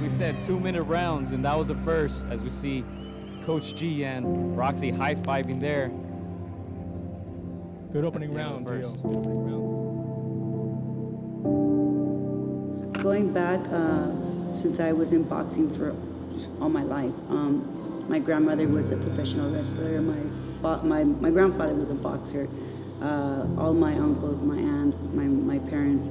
like we said, 2-minute rounds, and that was the first, as we see Coach G and Roxy high-fiving there. Good opening round, Gio. Good opening round. Going back, since I was in boxing for all my life, my grandmother was a professional wrestler. My grandfather was a boxer. All my uncles, my aunts, my parents.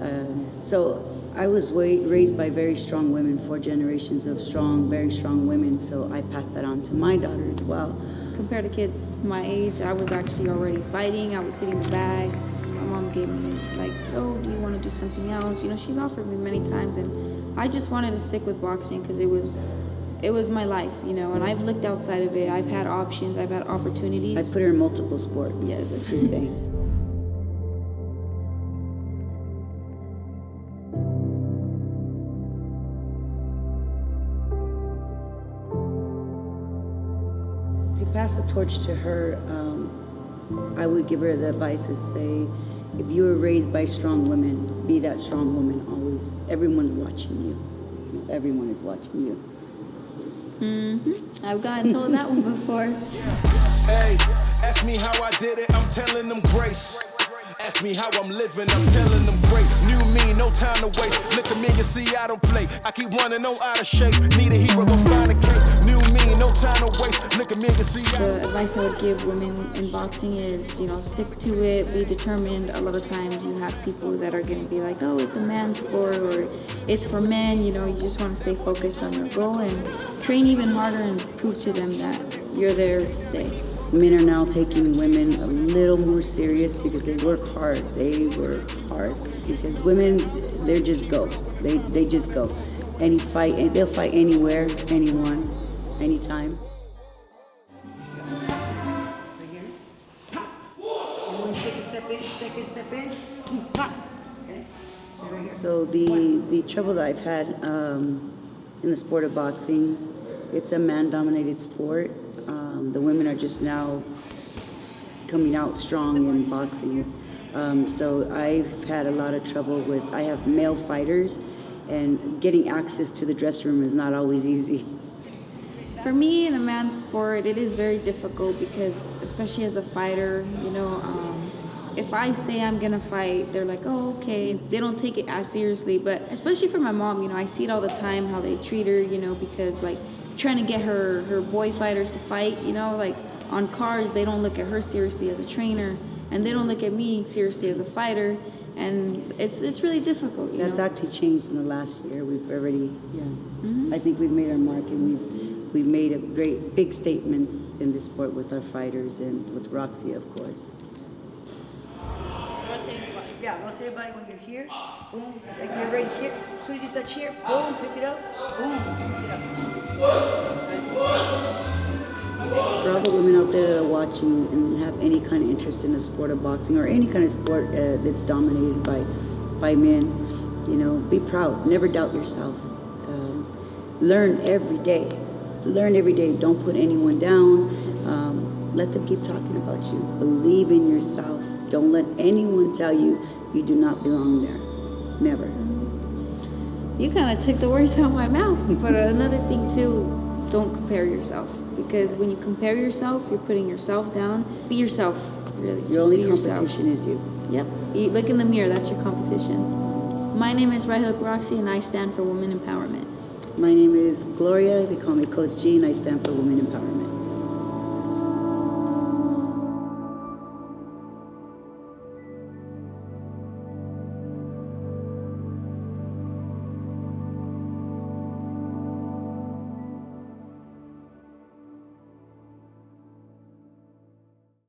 So I was raised by very strong women, 4 generations of very strong women. So I passed that on to my daughter as well. Compared to kids my age, I was actually already fighting. I was hitting the bag. My mom gave me like, oh, do you want to do something else? You know, she's offered me many times, and I just wanted to stick with boxing because it was my life, you know, and I've looked outside of it. I've had options. I've had opportunities. I put her in multiple sports. Yes. That's what she's saying. To pass the torch to her, I would give her the advice to say, if you were raised by strong women, be that strong woman always. Everyone's watching you. Everyone is watching you. I've gotten told that one before. Hey, ask me how I did it, I'm telling them grace. Ask me how I'm living, I'm telling them great. New me, no time to waste. Look at me and see I don't play. I keep running on out of shape. Need a hero, go find a cake. New me, no time to waste. Look at me and see I don't. The advice I would give women in boxing is, you know, stick to it, be determined. A lot of times you have people that are going to be like, oh, it's a man's sport or it's for men. You know, you just want to stay focused on your goal and train even harder and prove to them that you're there to stay. Men are now taking women a little more serious because they work hard. They work hard because women, they just go. They just go. Any fight, and they'll fight anywhere, anyone, anytime. So the trouble that I've had in the sport of boxing, it's a man-dominated sport. The women are just now coming out strong in boxing. So I've had a lot of trouble I have male fighters, and getting access to the dressing room is not always easy. For me, in a man's sport, it is very difficult because, especially as a fighter, you know, if I say I'm gonna fight, they're like, oh, okay. They don't take it as seriously, but especially for my mom, you know, I see it all the time, how they treat her, you know, because like trying to get her boy fighters to fight, you know, like on cars, they don't look at her seriously as a trainer, and they don't look at me seriously as a fighter, and it's really difficult. That's actually changed in the last year. We've already, I think we've made our mark, and we've made a great big statements in this sport with our fighters and with ROXY, of course. Rotate your body when you're here. Boom. Like you're right here. As soon as you touch here, boom, pick it up. Boom, pick it up. For all the women out there that are watching and have any kind of interest in the sport of boxing or any kind of sport that's dominated by men, you know, be proud. Never doubt yourself. Learn every day. Learn every day. Don't put anyone down. Let them keep talking about you. Believe in yourself. Don't let anyone tell you you do not belong there. Never. You kind of took the words out of my mouth. But another thing too, don't compare yourself, because when you compare yourself, you're putting yourself down. Be yourself, really. Your only competition is you. Yep. You look in the mirror. That's your competition. My name is ROXY, and I stand for women empowerment. My name is Gloria. They call me Coach G, and I stand for women empowerment.